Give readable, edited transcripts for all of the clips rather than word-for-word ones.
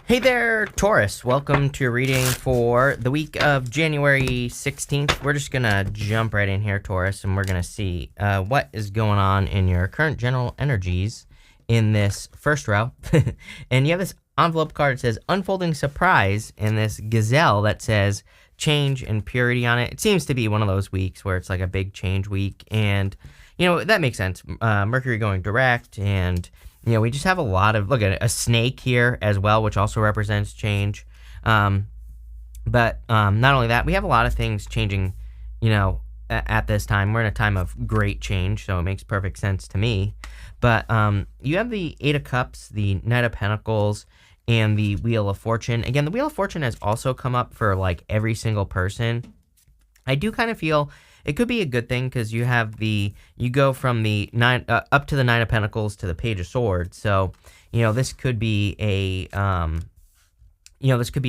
Hey there, Taurus. Welcome to your reading for the week of January 16th. We're just going to jump right in here, Taurus, and we're going to see what is going on in your current general energies in this first row. And you have this envelope card that says Unfolding Surprise, and this gazelle that says Change and Purity on it. It seems to be one of those weeks where it's like a big change week, and, that makes sense. Mercury going direct, and we just have a lot of, look at it, a snake here as well, which also represents change. But not only that, we have a lot of things changing, at this time. We're in a time of great change, so it makes perfect sense to me. But you have the Eight of Cups, the Knight of Pentacles, and the Wheel of Fortune. Again, the Wheel of Fortune has also come up for, like, every single person. I do kind of feel it could be a good thing because you go from the nine up to the Nine of Pentacles to the Page of Swords. So, this could be a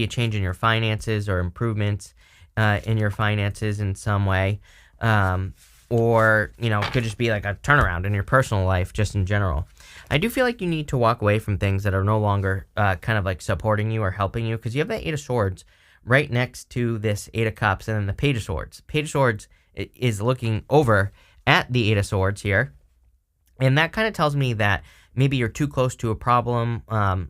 change in your finances or improvements in your finances in some way. Or, it could just be like a turnaround in your personal life, just in general. I do feel like you need to walk away from things that are no longer kind of like supporting you or helping you, because you have that Eight of Swords right next to this Eight of Cups and then the Page of Swords. Page of Swords is looking over at the Eight of Swords here, and that kind of tells me that maybe you're too close to a problem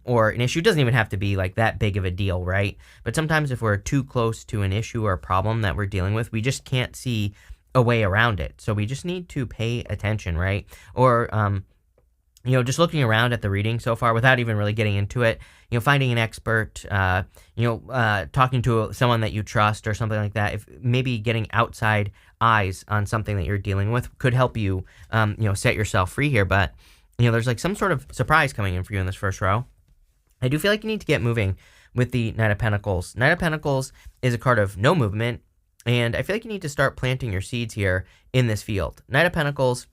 or an issue. It doesn't even have to be like that big of a deal, right? But sometimes if we're too close to an issue or a problem that we're dealing with, we just can't see a way around it. So we just need to pay attention, right? Or just looking around at the reading so far without even really getting into it, finding an expert, talking to someone that you trust or something like that. If maybe getting outside eyes on something that you're dealing with could help you, set yourself free here. But, there's like some sort of surprise coming in for you in this first row. I do feel like you need to get moving with the Knight of Pentacles. Knight of Pentacles is a card of no movement, and I feel like you need to start planting your seeds here in this field. Knight of Pentacles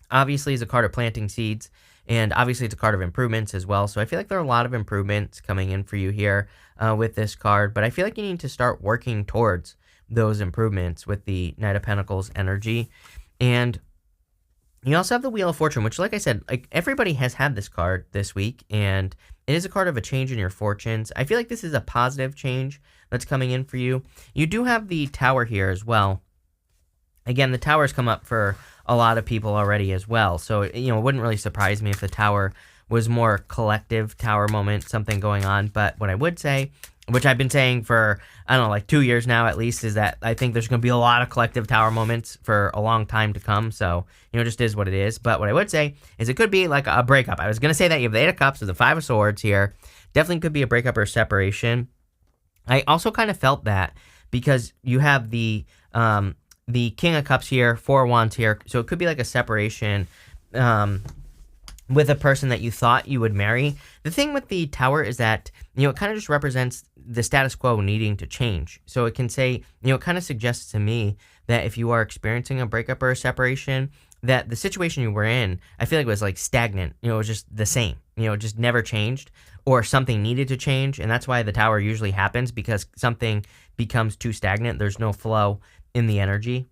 obviously is a card of planting seeds, and obviously it's a card of improvements as well. So I feel like there are a lot of improvements coming in for you here with this card, but I feel like you need to start working towards those improvements with the Knight of Pentacles energy. And you also have the Wheel of Fortune, which, like I said, like everybody has had this card this week, and it is a card of a change in your fortunes. I feel like this is a positive change that's coming in for you. You do have the Tower here as well. Again, the Tower's come up for a lot of people already as well. So, it wouldn't really surprise me if the Tower was more collective Tower moment, something going on. But what I would say, which I've been saying for, I don't know, like 2 years now at least, is that I think there's going to be a lot of collective Tower moments for a long time to come. So, it just is what it is. But what I would say is it could be like a breakup. I was going to say that you have the Eight of Cups with the Five of Swords here. Definitely could be a breakup or separation. I also kind of felt that because you have the King of Cups here, Four of Wands here, so it could be like a separation with a person that you thought you would marry. The thing with the Tower is that, it kind of just represents the status quo needing to change. So it can say, it kind of suggests to me that if you are experiencing a breakup or a separation, that the situation you were in, I feel like it was like stagnant. It was just the same. It just never changed, or something needed to change, and that's why the Tower usually happens, because something becomes too stagnant. There's no flow in the energy.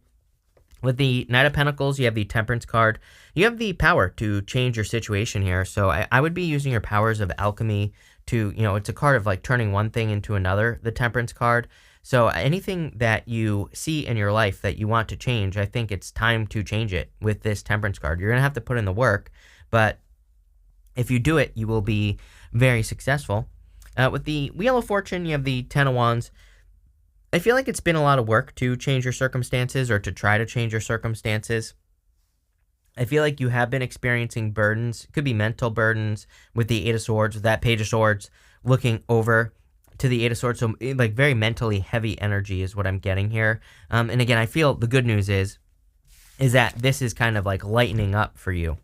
With the Knight of Pentacles, you have the Temperance card. You have the power to change your situation here. So I would be using your powers of alchemy to, it's a card of like turning one thing into another, the Temperance card. So anything that you see in your life that you want to change, I think it's time to change it with this Temperance card. You're going to have to put in the work, but if you do it, you will be very successful. With the Wheel of Fortune, you have the Ten of Wands. I feel like it's been a lot of work to change your circumstances, or to try to change your circumstances. I feel like you have been experiencing burdens. It could be mental burdens with the Eight of Swords, with that Page of Swords looking over to the Eight of Swords. So like very mentally heavy energy is what I'm getting here. And again, I feel the good news is that this is kind of like lightening up for you.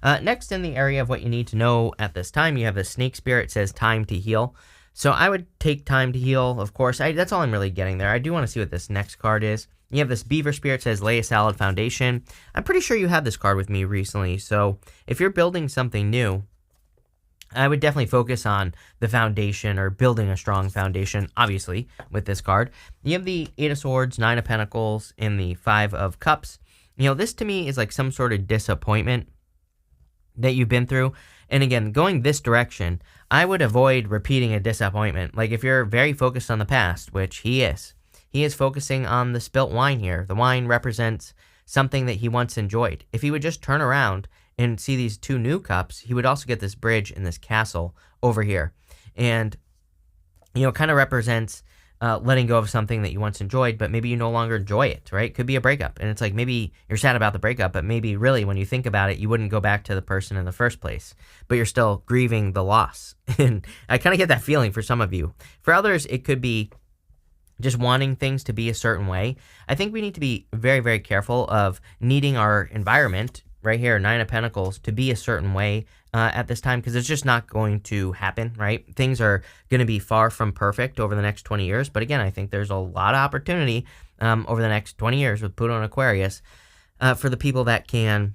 Next, in the area of what you need to know at this time, you have the Snake Spirit. It says time to heal. So I would take time to heal, of course. That's all I'm really getting there. I do want to see what this next card is. You have this Beaver Spirit. It says lay a solid foundation. I'm pretty sure you had this card with me recently. So if you're building something new, I would definitely focus on the foundation, or building a strong foundation, obviously, with this card. You have the Eight of Swords, Nine of Pentacles, and the Five of Cups. This to me is like some sort of disappointment that you've been through. And again, going this direction, I would avoid repeating a disappointment. Like if you're very focused on the past, which he is focusing on the spilt wine here. The wine represents something that he once enjoyed. If he would just turn around and see these two new cups, he would also get this bridge and this castle over here. And, it kind of represents letting go of something that you once enjoyed, but maybe you no longer enjoy it, right? Could be a breakup. And it's like maybe you're sad about the breakup, but maybe really when you think about it, you wouldn't go back to the person in the first place, but you're still grieving the loss. And I kind of get that feeling for some of you. For others, it could be just wanting things to be a certain way. I think we need to be very, very careful of needing our environment right here, Nine of Pentacles, to be a certain way at this time, because it's just not going to happen, right? Things are going to be far from perfect over the next 20 years. But again, I think there's a lot of opportunity over the next 20 years with Pluto and Aquarius for the people that can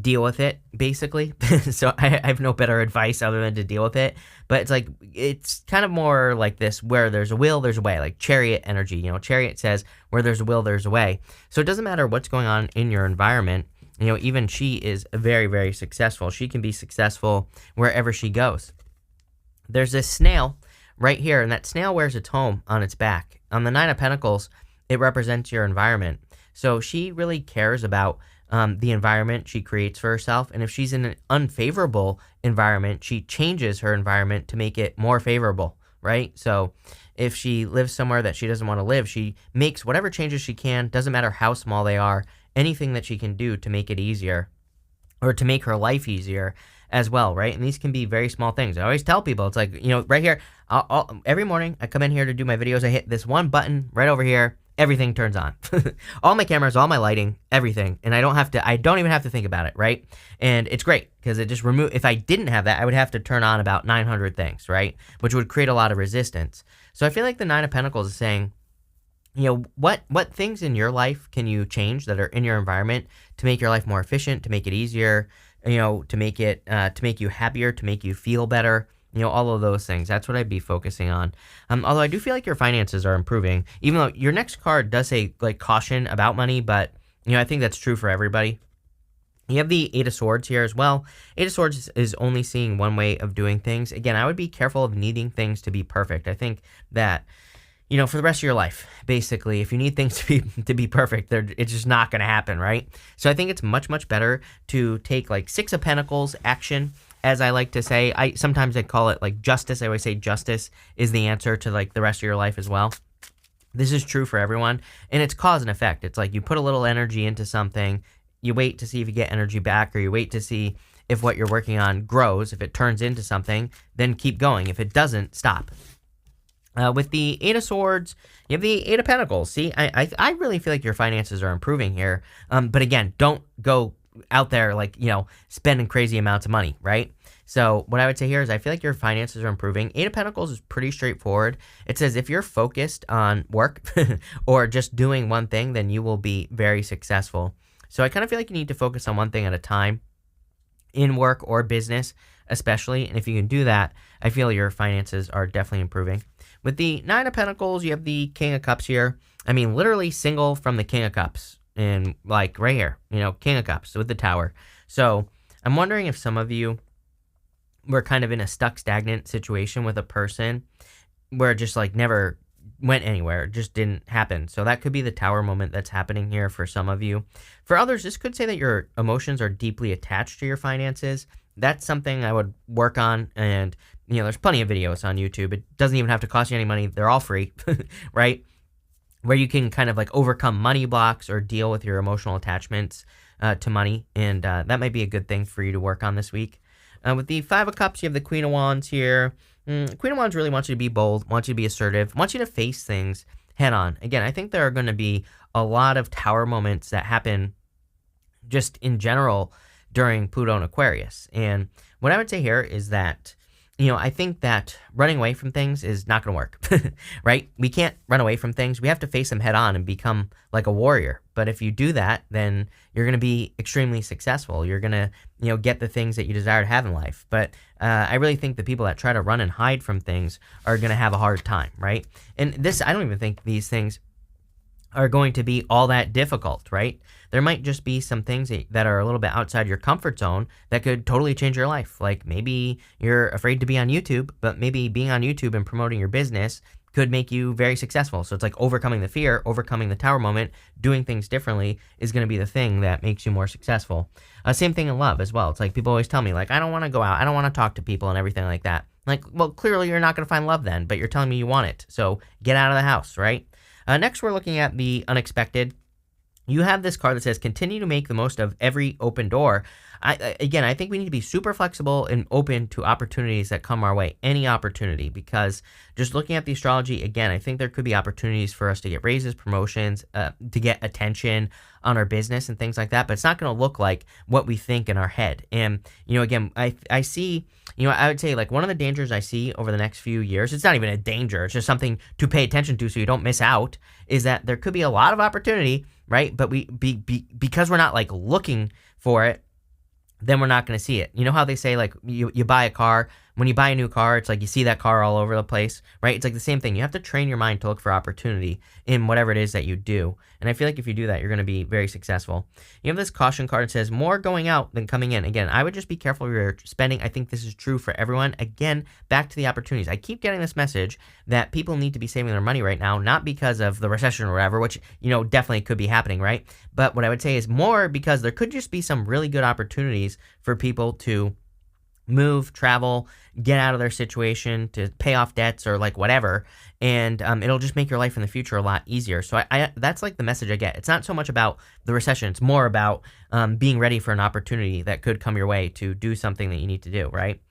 deal with it, basically. So I have no better advice other than to deal with it. But it's kind of more like this, where there's a will, there's a way, like Chariot energy. Chariot says where there's a will, there's a way. So it doesn't matter what's going on in your environment. Even she is very, very successful. She can be successful wherever she goes. There's this snail right here, and that snail wears its home on its back. On the Nine of Pentacles, it represents your environment. So she really cares about the environment she creates for herself. And if she's in an unfavorable environment, she changes her environment to make it more favorable, right? So if she lives somewhere that she doesn't want to live, she makes whatever changes she can, doesn't matter how small they are, anything that she can do to make it easier or to make her life easier as well, right? And these can be very small things. I always tell people, it's like, right here, every morning I come in here to do my videos, I hit this one button right over here, everything turns on. All my cameras, all my lighting, everything. And I don't even have to think about it, right? And it's great because it just if I didn't have that, I would have to turn on about 900 things, right? Which would create a lot of resistance. So I feel like the Nine of Pentacles is saying, what things in your life can you change that are in your environment to make your life more efficient, to make it easier, to make you happier, to make you feel better, all of those things. That's what I'd be focusing on. Although I do feel like your finances are improving, even though your next card does say like caution about money, but I think that's true for everybody. You have the Eight of Swords here as well. Eight of Swords is only seeing one way of doing things. Again, I would be careful of needing things to be perfect. I think that for the rest of your life, basically, if you need things to be perfect, it's just not going to happen, right? So I think it's much, much better to take like Six of Pentacles action, as I like to say. Sometimes I call it like justice. I always say justice is the answer to like the rest of your life as well. This is true for everyone, and it's cause and effect. It's like you put a little energy into something, you wait to see if you get energy back, or you wait to see if what you're working on grows. If it turns into something, then keep going. If it doesn't, stop. With the Eight of Swords, you have the Eight of Pentacles. See, I really feel like your finances are improving here. But again, don't go out there like, spending crazy amounts of money, right? So what I would say here is I feel like your finances are improving. Eight of Pentacles is pretty straightforward. It says if you're focused on work or just doing one thing, then you will be very successful. So I kind of feel like you need to focus on one thing at a time in work or business, especially. And if you can do that, I feel your finances are definitely improving. With the Nine of Pentacles, you have the King of Cups here. I mean, literally single from the King of Cups. And like right here, King of Cups with the Tower. So I'm wondering if some of you were kind of in a stuck, stagnant situation with a person where it just like never went anywhere. It just didn't happen. So that could be the Tower moment that's happening here for some of you. For others, this could say that your emotions are deeply attached to your finances. That's something I would work on, and there's plenty of videos on YouTube. It doesn't even have to cost you any money. They're all free, right? Where you can kind of like overcome money blocks or deal with your emotional attachments to money. And that might be a good thing for you to work on this week. With the Five of Cups, you have the Queen of Wands here. Queen of Wands really wants you to be bold, wants you to be assertive, wants you to face things head on. Again, I think there are going to be a lot of Tower moments that happen just in general during Pluto and Aquarius. And what I would say here is that, I think that running away from things is not going to work, right? We can't run away from things. We have to face them head on and become like a warrior. But if you do that, then you're going to be extremely successful. You're going to, get the things that you desire to have in life. But I really think the people that try to run and hide from things are going to have a hard time, right? And this, I don't even think these things are going to be all that difficult, right? There might just be some things that are a little bit outside your comfort zone that could totally change your life. Like maybe you're afraid to be on YouTube, but maybe being on YouTube and promoting your business could make you very successful. So it's like overcoming the fear, overcoming the tower moment, doing things differently is going to be the thing that makes you more successful. Same thing in love as well. It's like people always tell me, like, I don't want to go out, I don't want to talk to people and everything like that. Like, well, clearly you're not going to find love then, but you're telling me you want it. So get out of the house, right? Next, we're looking at the unexpected. You have this card that says, continue to make the most of every open door. I think we need to be super flexible and open to opportunities that come our way, any opportunity, because just looking at the astrology, again, I think there could be opportunities for us to get raises, promotions, to get attention on our business and things like that, but it's not going to look like what we think in our head. And, again, I see, I would say like one of the dangers I see over the next few years, it's not even a danger, it's just something to pay attention to so you don't miss out, is that there could be a lot of opportunity, right? But because we're not like looking for it, then we're not going to see it. You know how they say like you buy a car, when you buy a new car, it's like you see that car all over the place, right? It's like the same thing. You have to train your mind to look for opportunity in whatever it is that you do. And I feel like if you do that, you're going to be very successful. You have this caution card that says more going out than coming in. Again, I would just be careful with your spending. I think this is true for everyone. Again, back to the opportunities. I keep getting this message that people need to be saving their money right now, not because of the recession or whatever, which, definitely could be happening, right? But what I would say is more because there could just be some really good opportunities for people to move, travel, get out of their situation, to pay off debts or like whatever, and it'll just make your life in the future a lot easier. So I that's like the message I get. It's not so much about the recession, it's more about being ready for an opportunity that could come your way to do something that you need to do, right?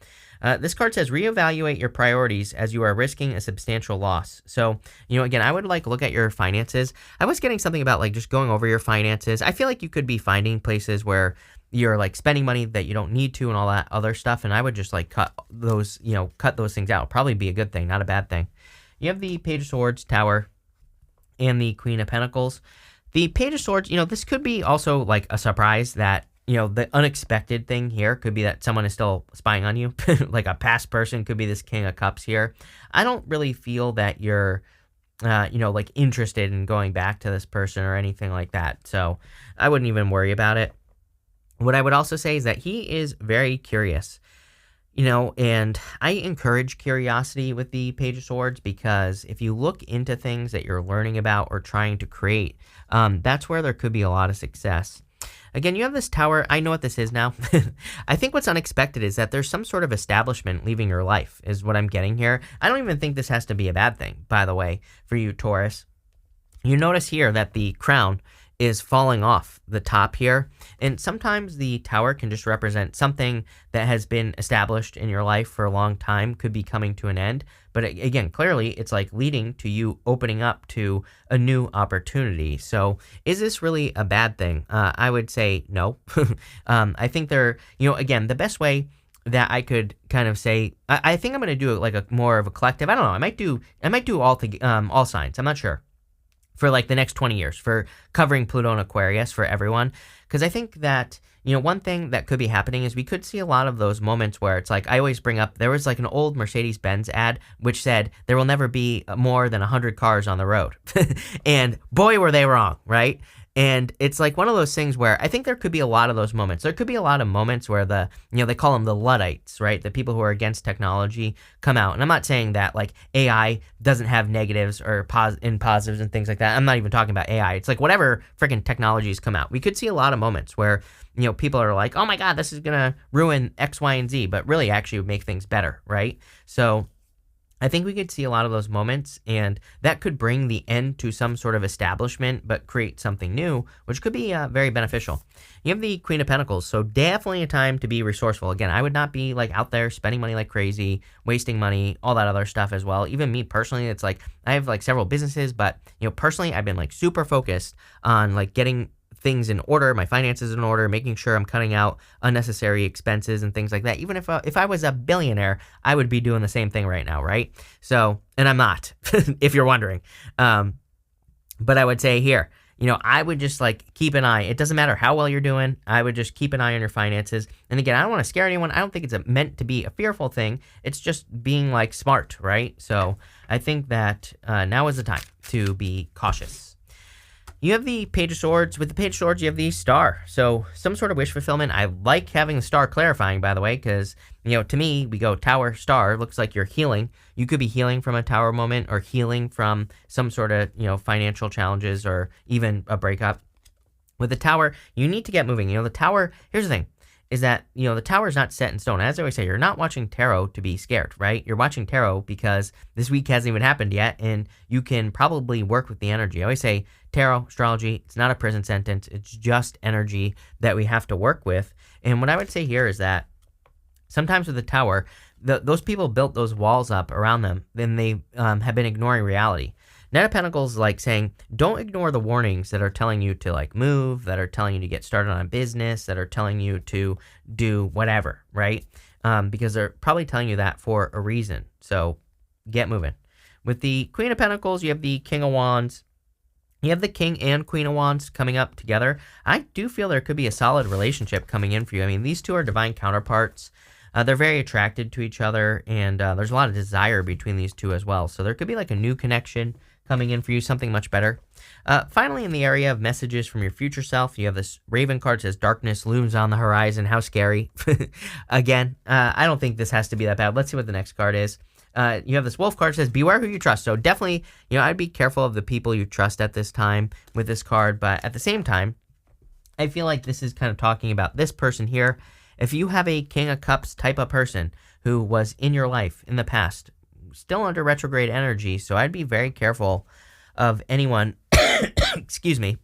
This card says reevaluate your priorities as you are risking a substantial loss. So, again, I would like look at your finances. I was getting something about like just going over your finances. I feel like you could be finding places where you're like spending money that you don't need to and all that other stuff. And I would just like cut those things out. Probably be a good thing, not a bad thing. You have the Page of Swords, Tower, and the Queen of Pentacles. The Page of Swords, this could be also like a surprise that, the unexpected thing here could be that someone is still spying on you. Like a past person could be this King of Cups here. I don't really feel that you're, like interested in going back to this person or anything like that. So I wouldn't even worry about it. What I would also say is that he is very curious, and I encourage curiosity with the Page of Swords because if you look into things that you're learning about or trying to create, that's where there could be a lot of success. Again, you have this Tower. I know what this is now. I think what's unexpected is that there's some sort of establishment leaving your life is what I'm getting here. I don't even think this has to be a bad thing, by the way, for you, Taurus. You notice here that the crown is falling off the top here. And sometimes the Tower can just represent something that has been established in your life for a long time, could be coming to an end. But again, clearly it's like leading to you opening up to a new opportunity. So is this really a bad thing? I would say no. I think again, the best way that I could kind of say, I think I'm going to do it like a more of a collective. I don't know. I might do all signs. I'm not sure. For like the next 20 years, for covering Pluto and Aquarius for everyone. Because I think that, one thing that could be happening is we could see a lot of those moments where it's like, I always bring up, there was like an old Mercedes-Benz ad which said, there will never be more than 100 cars on the road. And boy, were they wrong, right? And it's like one of those things where I think there could be a lot of those moments. There could be a lot of moments where they call them the Luddites, right? The people who are against technology come out. And I'm not saying that like AI doesn't have negatives or positives and things like that. I'm not even talking about AI. It's like whatever freaking technologies come out. We could see a lot of moments where, people are like, oh my God, this is going to ruin X, Y, and Z, but really actually would make things better, right? So I think we could see a lot of those moments, and that could bring the end to some sort of establishment, but create something new, which could be very beneficial. You have the Queen of Pentacles, so definitely a time to be resourceful. Again, I would not be like out there spending money like crazy, wasting money, all that other stuff as well. Even me personally, it's like I have like several businesses, but personally, I've been like super focused on like getting things in order, my finances in order, making sure I'm cutting out unnecessary expenses and things like that. Even if I was a billionaire, I would be doing the same thing right now, right? So, and I'm not, if you're wondering. But I would say here, I would just like keep an eye. It doesn't matter how well you're doing. I would just keep an eye on your finances. And again, I don't want to scare anyone. I don't think it's meant to be a fearful thing. It's just being like smart, right? So I think that now is the time to be cautious. You have the Page of Swords. With the Page of Swords, you have the Star. So some sort of wish fulfillment. I like having the Star clarifying, by the way, because, to me, we go Tower, Star. Looks like you're healing. You could be healing from a Tower moment or healing from some sort of, financial challenges or even a breakup. With the Tower, you need to get moving. The Tower, here's the thing, is that, the Tower is not set in stone. As I always say, you're not watching tarot to be scared, right? You're watching tarot because this week hasn't even happened yet, and you can probably work with the energy. I always say tarot, astrology, it's not a prison sentence. It's just energy that we have to work with. And what I would say here is that sometimes with the Tower, those people built those walls up around them, then they have been ignoring reality. Knight of Pentacles is like saying, don't ignore the warnings that are telling you to move, that are telling you to get started on a business, that are telling you to do whatever, right? Because they're probably telling you that for a reason. So get moving. With the Queen of Pentacles, you have the King of Wands. You have the King and Queen of Wands coming up together. I do feel there could be a solid relationship coming in for you. I mean, these two are divine counterparts. They're very attracted to each other, and there's a lot of desire between these two as well. So there could be a new connection coming in for you, something much better. Finally, in the area of messages from your future self, you have this Raven card that says darkness looms on the horizon. How scary. Again, I don't think this has to be that bad. Let's see what the next card is. You have this Wolf card that says beware who you trust. So definitely, I'd be careful of the people you trust at this time with this card. But at the same time, I feel like this is kind of talking about this person here. If you have a King of Cups type of person who was in your life in the past, still under retrograde energy, so I'd be very careful of anyone, excuse me,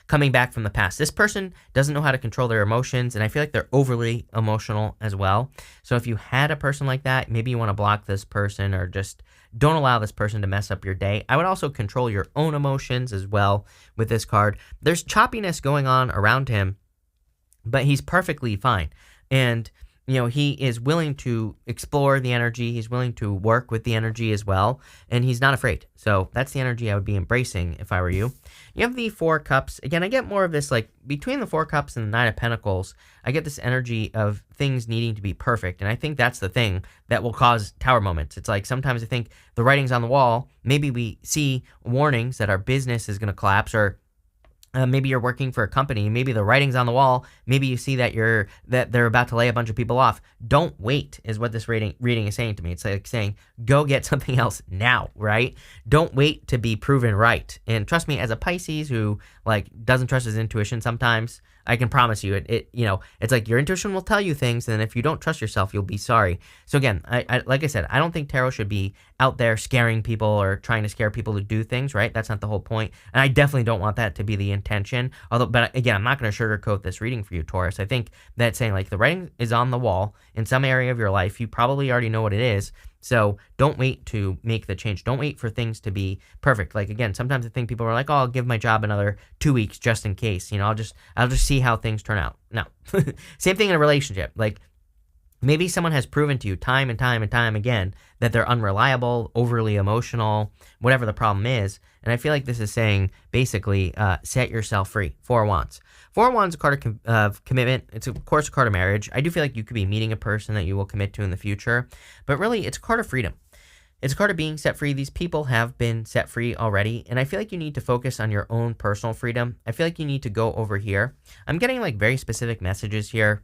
coming back from the past. This person doesn't know how to control their emotions, and I feel like they're overly emotional as well. So if you had a person like that, maybe you want to block this person or just don't allow this person to mess up your day. I would also control your own emotions as well with this card. There's choppiness going on around him, but he's perfectly fine. And he is willing to explore the energy. He's willing to work with the energy as well. And he's not afraid. So that's the energy I would be embracing if I were you. You have the Four Cups. Again, I get more of this, between the Four Cups and the Nine of Pentacles, I get this energy of things needing to be perfect. And I think that's the thing that will cause Tower moments. It's sometimes I think the writing's on the wall. Maybe we see warnings that our business is going to collapse, or maybe you're working for a company. Maybe the writing's on the wall. Maybe you see that they're about to lay a bunch of people off. Don't wait, is what this reading is saying to me. It's like saying, go get something else now, right? Don't wait to be proven right. And trust me, as a Pisces who doesn't trust his intuition sometimes, I can promise you it's like your intuition will tell you things, and if you don't trust yourself, you'll be sorry. So again, I like I said, I don't think tarot should be out there scaring people or trying to scare people to do things, right? That's not the whole point. And I definitely don't want that to be the intention. But again, I'm not going to sugarcoat this reading for you, Taurus. I think that's saying the writing is on the wall in some area of your life. You probably already know what it is. So don't wait to make the change. Don't wait for things to be perfect. Again, sometimes I think people are oh, I'll give my job another 2 weeks just in case. I'll just see how things turn out. No. Same thing in a relationship. Maybe someone has proven to you time and time and time again that they're unreliable, overly emotional, whatever the problem is. And I feel like this is saying, basically, set yourself free. Four of Wands. Four of Wands is a card of commitment. It's, of course, a card of marriage. I do feel like you could be meeting a person that you will commit to in the future. But really, it's a card of freedom. It's a card of being set free. These people have been set free already. And I feel like you need to focus on your own personal freedom. I feel like you need to go over here. I'm getting, very specific messages here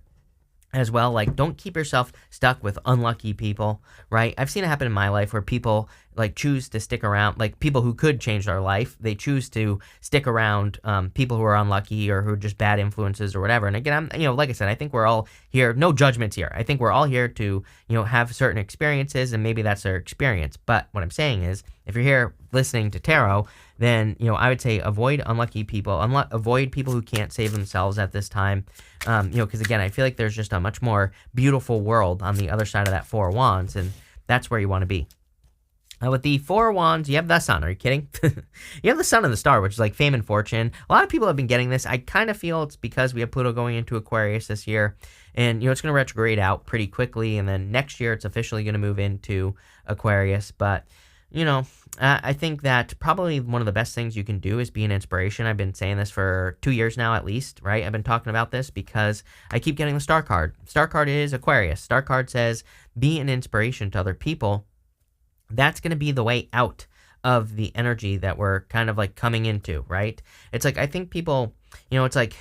as well. Don't keep yourself stuck with unlucky people, right? I've seen it happen in my life where people choose to stick around, people who could change their life. They choose to stick around people who are unlucky or who are just bad influences or whatever. And again, I'm, like I said, I think we're all here, no judgments here. I think we're all here to, have certain experiences, and maybe that's their experience. But what I'm saying is, if you're here listening to tarot, then, I would say avoid unlucky people, avoid people who can't save themselves at this time. Because again, I feel like there's just a much more beautiful world on the other side of that Four of Wands, and that's where you want to be. With the Four of Wands, you have the Sun. Are you kidding? You have the Sun and the Star, which is fame and fortune. A lot of people have been getting this. I kind of feel it's because we have Pluto going into Aquarius this year. And, it's going to retrograde out pretty quickly. And then next year, it's officially going to move into Aquarius. But, I think that probably one of the best things you can do is be an inspiration. I've been saying this for 2 years now, at least, right? I've been talking about this because I keep getting the Star card. Star card is Aquarius. Star card says be an inspiration to other people. That's going to be the way out of the energy that we're kind of like coming into, right? It's like, I think people, it's like,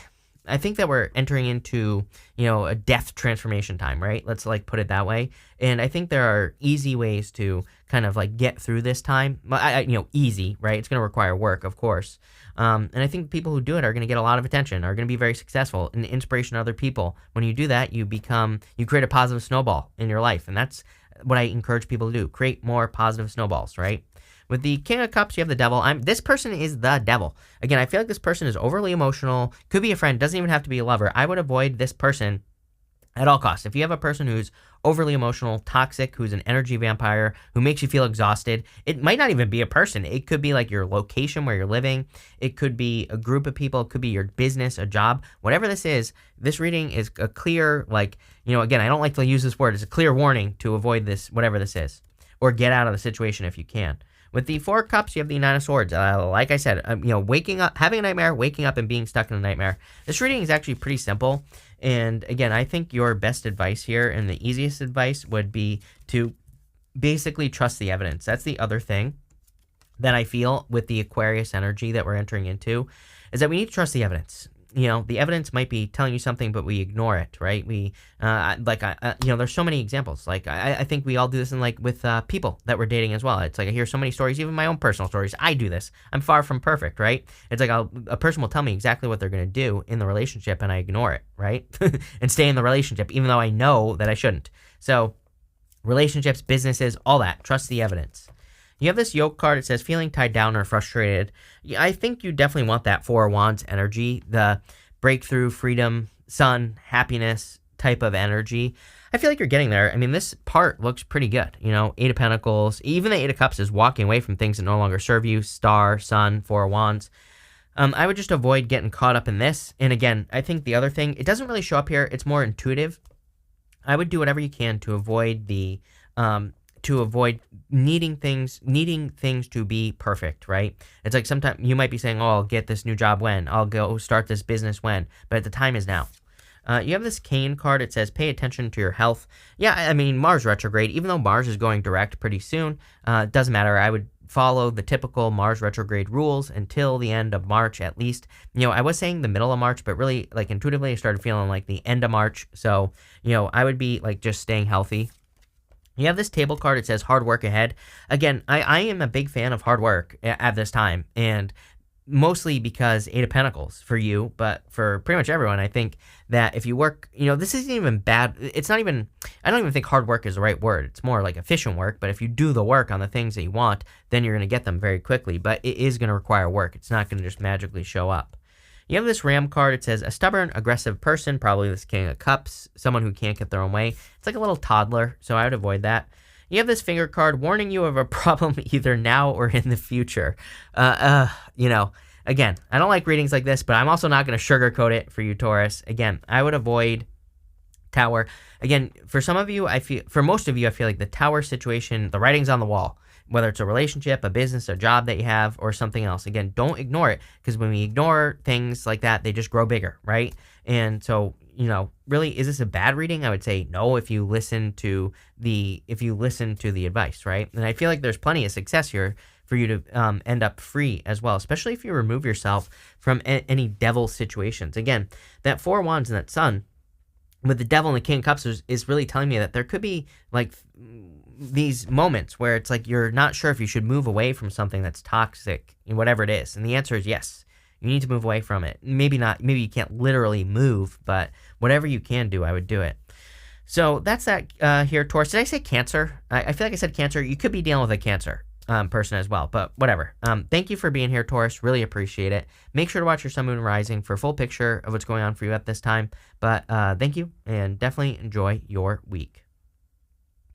I think that we're entering into, a death transformation time, right? Let's like put it that way. And I think there are easy ways to kind of like get through this time. Easy, right? It's going to require work, of course. And I think people who do it are going to get a lot of attention, are going to be very successful, and inspiration to other people. When you do that, you create a positive snowball in your life. And that's what I encourage people to do. Create more positive snowballs, right? With the King of Cups, you have the Devil. This person is the devil. Again, I feel like this person is overly emotional. Could be a friend. Doesn't even have to be a lover. I would avoid this person at all costs. If you have a person who's overly emotional, toxic, who's an energy vampire, who makes you feel exhausted, it might not even be a person. It could be like your location where you're living. It could be a group of people. It could be your business, a job. Whatever this is, this reading is a clear, again, I don't like to use this word. It's a clear warning to avoid this, whatever this is, or get out of the situation if you can. With the Four of Cups, you have the Nine of Swords. Like I said, waking up, having a nightmare, waking up and being stuck in a nightmare. This reading is actually pretty simple. And again, I think your best advice here and the easiest advice would be to basically trust the evidence. That's the other thing that I feel with the Aquarius energy that we're entering into, is that we need to trust the evidence. The evidence might be telling you something, but we ignore it, right? There's so many examples. I think we all do this with people that we're dating as well. It's like I hear so many stories, even my own personal stories. I do this. I'm far from perfect, right? It's like a person will tell me exactly what they're going to do in the relationship, and I ignore it, right? And stay in the relationship, even though I know that I shouldn't. So relationships, businesses, all that, trust the evidence. You have this yoke card. It says feeling tied down or frustrated. I think you definitely want that Four of Wands energy, the breakthrough, freedom, sun, happiness type of energy. I feel like you're getting there. I mean, this part looks pretty good. Eight of Pentacles, even the Eight of Cups is walking away from things that no longer serve you. Star, sun, Four of Wands. I would just avoid getting caught up in this. And again, I think the other thing, it doesn't really show up here. It's more intuitive. I would do whatever you can to avoid needing things to be perfect, right? It's like sometimes you might be saying, oh, I'll get this new job when, I'll go start this business when, but the time is now. You have this Cane card. It says pay attention to your health. Yeah, I mean, Mars retrograde, even though Mars is going direct pretty soon, it doesn't matter. I would follow the typical Mars retrograde rules until the end of March at least. I was saying the middle of March, but really intuitively I started feeling like the end of March. So, I would be just staying healthy. You have this table card. It says hard work ahead. Again, I am a big fan of hard work at this time, and mostly because Eight of Pentacles for you, but for pretty much everyone, I think that if you work, this isn't even bad. It's not even, I don't even think hard work is the right word. It's more like efficient work, but if you do the work on the things that you want, then you're going to get them very quickly, but it is going to require work. It's not going to just magically show up. You have this Ram card. It says a stubborn, aggressive person, probably this King of Cups, someone who can't get their own way. It's like a little toddler, so I would avoid that. You have this Finger card warning you of a problem either now or in the future. Again, I don't like readings like this, but I'm also not going to sugarcoat it for you, Taurus. Again, I would avoid Tower. Again, for most of you, I feel like the Tower situation, the writing's on the wall. Whether it's a relationship, a business, a job that you have, or something else. Again, don't ignore it, because when we ignore things like that, they just grow bigger, right? And so, really, is this a bad reading? I would say no if you listen to the advice, right? And I feel like there's plenty of success here for you to end up free as well, especially if you remove yourself from any devil situations. Again, that Four of Wands and that Sun with the Devil and the King of Cups is really telling me that there could be these moments where it's like you're not sure if you should move away from something that's toxic, whatever it is. And the answer is yes. You need to move away from it. Maybe you can't literally move, but whatever you can do, I would do it. So that's that here, Taurus. Did I say Cancer? I feel like I said Cancer. You could be dealing with a Cancer person as well, but whatever. Thank you for being here, Taurus. Really appreciate it. Make sure to watch your Sun, Moon, Rising for a full picture of what's going on for you at this time. But thank you, and definitely enjoy your week.